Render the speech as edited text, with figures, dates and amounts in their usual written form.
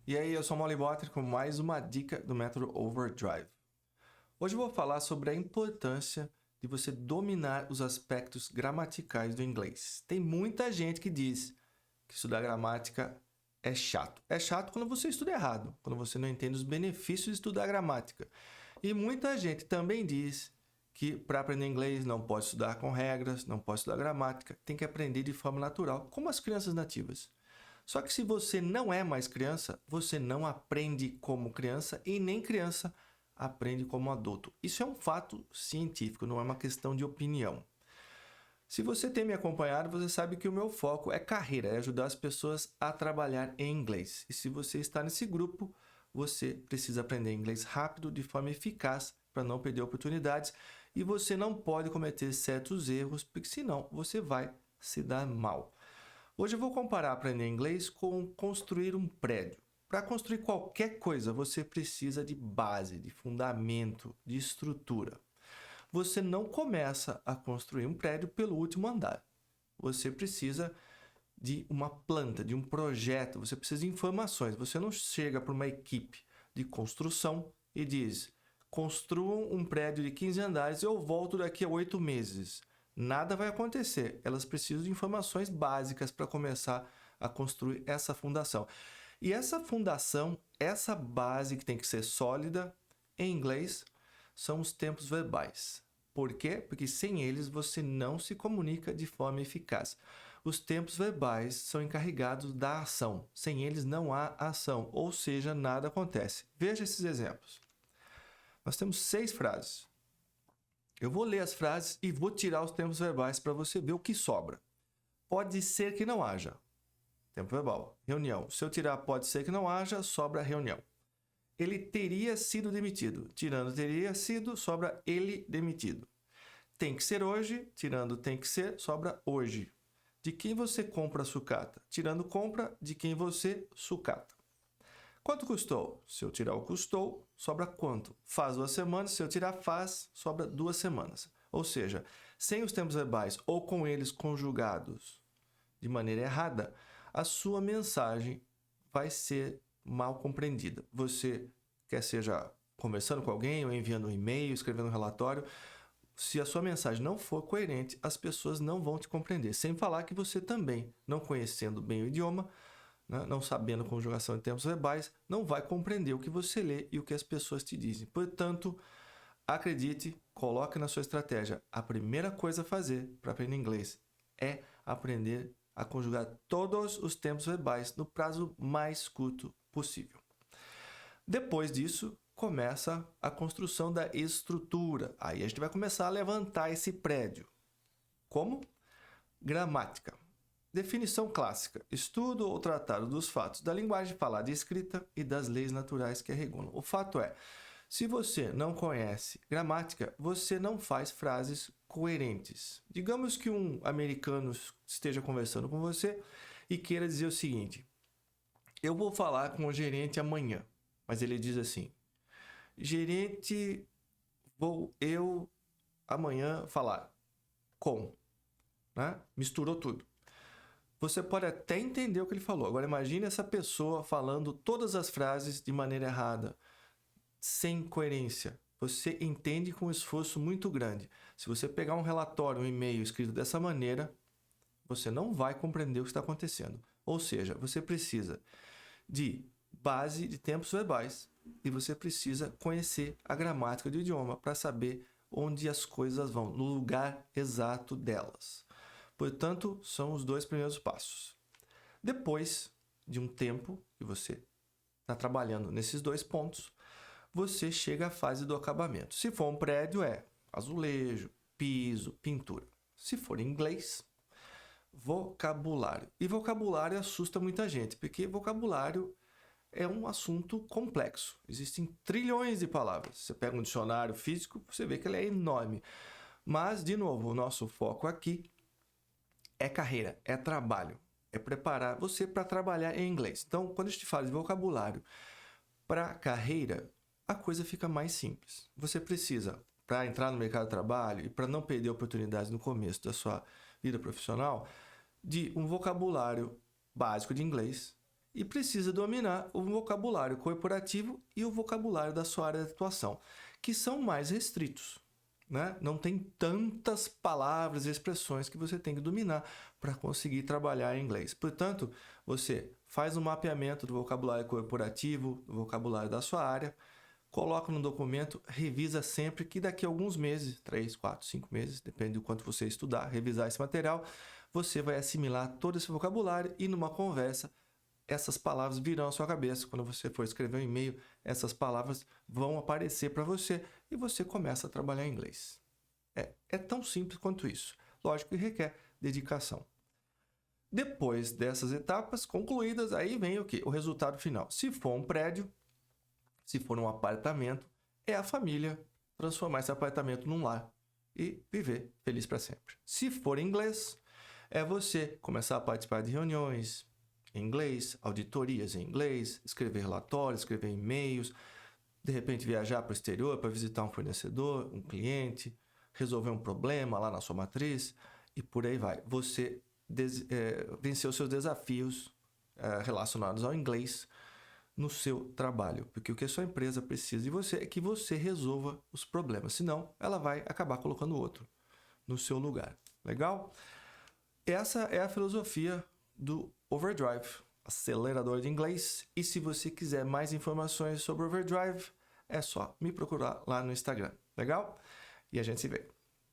E aí, eu sou o Molly Potter com mais uma dica do método Overdrive. Hoje eu vou falar sobre a importância de você dominar os aspectos gramaticais do inglês. Tem muita gente que diz que estudar gramática é chato. É chato quando você estuda errado, quando você não entende os benefícios de estudar gramática. E muita gente também diz que para aprender inglês não pode estudar com regras, não pode estudar gramática, tem que aprender de forma natural, como as crianças nativas. Só que se você não é mais criança, você não aprende como criança e nem criança aprende como adulto. Isso é um fato científico, não é uma questão de opinião. Se você tem me acompanhado, você sabe que o meu foco é carreira, é ajudar as pessoas a trabalhar em inglês. E se você está nesse grupo, você precisa aprender inglês rápido, de forma eficaz, para não perder oportunidades. E você não pode cometer certos erros, porque senão você vai se dar mal. Hoje eu vou comparar aprender inglês com construir um prédio. Para construir qualquer coisa, você precisa de base, de fundamento, de estrutura. Você não começa a construir um prédio pelo último andar. Você precisa de uma planta, de um projeto, você precisa de informações. Você não chega para uma equipe de construção e diz: construam um prédio de 15 andares e eu volto daqui a 8 meses. Nada vai acontecer. Elas precisam de informações básicas para começar a construir essa fundação. E essa fundação, essa base que tem que ser sólida, em inglês, são os tempos verbais. Por quê? Porque sem eles você não se comunica de forma eficaz. Os tempos verbais são encarregados da ação. Sem eles não há ação, ou seja, nada acontece. Veja esses exemplos. Nós temos 6 frases. Eu vou ler as frases e vou tirar os tempos verbais para você ver o que sobra. Pode ser que não haja. Tempo verbal. Reunião. Se eu tirar pode ser que não haja, sobra reunião. Ele teria sido demitido. Tirando teria sido, sobra ele demitido. Tem que ser hoje. Tirando tem que ser, sobra hoje. De quem você compra a sucata? Tirando compra, de quem você sucata. Quanto custou? Se eu tirar o custou, sobra quanto? Faz 2 semanas. Se eu tirar faz, sobra 2 semanas. Ou seja, sem os tempos verbais ou com eles conjugados de maneira errada, a sua mensagem vai ser mal compreendida. Você, quer seja conversando com alguém, ou enviando um e-mail, escrevendo um relatório, se a sua mensagem não for coerente, as pessoas não vão te compreender. Sem falar que você também, não conhecendo bem o idioma, não sabendo a conjugação de tempos verbais, não vai compreender o que você lê e o que as pessoas te dizem. Portanto, acredite, coloque na sua estratégia. A primeira coisa a fazer para aprender inglês é aprender a conjugar todos os tempos verbais no prazo mais curto possível. Depois disso, começa a construção da estrutura. Aí a gente vai começar a levantar esse prédio. Como? Gramática. Definição clássica: estudo ou tratado dos fatos da linguagem falada e escrita e das leis naturais que a regulam. O fato é, se você não conhece gramática, você não faz frases coerentes. Digamos que um americano esteja conversando com você e queira dizer o seguinte: eu vou falar com o gerente amanhã. Mas ele diz assim: gerente, vou eu amanhã falar com. Né? Misturou tudo. Você pode até entender o que ele falou. Agora imagine essa pessoa falando todas as frases de maneira errada, sem coerência. Você entende com um esforço muito grande. Se você pegar um relatório, um e-mail escrito dessa maneira, você não vai compreender o que está acontecendo. Ou seja, você precisa de base de tempos verbais e você precisa conhecer a gramática do idioma para saber onde as coisas vão, no lugar exato delas. Portanto, são os 2 primeiros passos. Depois de um tempo que você está trabalhando nesses 2 pontos, você chega à fase do acabamento. Se for um prédio, é azulejo, piso, pintura. Se for em inglês, vocabulário. E vocabulário assusta muita gente, porque vocabulário é um assunto complexo. Existem trilhões de palavras. Você pega um dicionário físico, você vê que ele é enorme. Mas, de novo, o nosso foco aqui é carreira, é trabalho, é preparar você para trabalhar em inglês. Então, quando a gente fala de vocabulário para carreira, a coisa fica mais simples. Você precisa, para entrar no mercado de trabalho e para não perder oportunidades no começo da sua vida profissional, de um vocabulário básico de inglês e precisa dominar o vocabulário corporativo e o vocabulário da sua área de atuação, que são mais restritos, né? Não tem tantas palavras e expressões que você tem que dominar para conseguir trabalhar em inglês. Portanto, você faz um mapeamento do vocabulário corporativo, do vocabulário da sua área, coloca no documento, revisa sempre, que daqui a alguns meses, 3, 4, 5 meses, depende do quanto você estudar, revisar esse material, você vai assimilar todo esse vocabulário e numa conversa, essas palavras virão à sua cabeça. Quando você for escrever um e-mail, essas palavras vão aparecer para você e você começa a trabalhar em inglês. É tão simples quanto isso. Lógico que requer dedicação. Depois dessas etapas concluídas, aí vem o quê? O resultado final. Se for um prédio, se for um apartamento, é a família transformar esse apartamento num lar e viver feliz para sempre. Se for inglês, é você começar a participar de reuniões em inglês, auditorias em inglês, escrever relatórios, escrever e-mails, de repente viajar para o exterior para visitar um fornecedor, um cliente, resolver um problema lá na sua matriz e por aí vai. Você vencer os seus desafios relacionados ao inglês no seu trabalho, porque o que a sua empresa precisa de você é que você resolva os problemas, senão ela vai acabar colocando outro no seu lugar. Legal? Essa é a filosofia do Overdrive, acelerador de inglês. E se você quiser mais informações sobre Overdrive, é só me procurar lá no Instagram. Legal? E a gente se vê.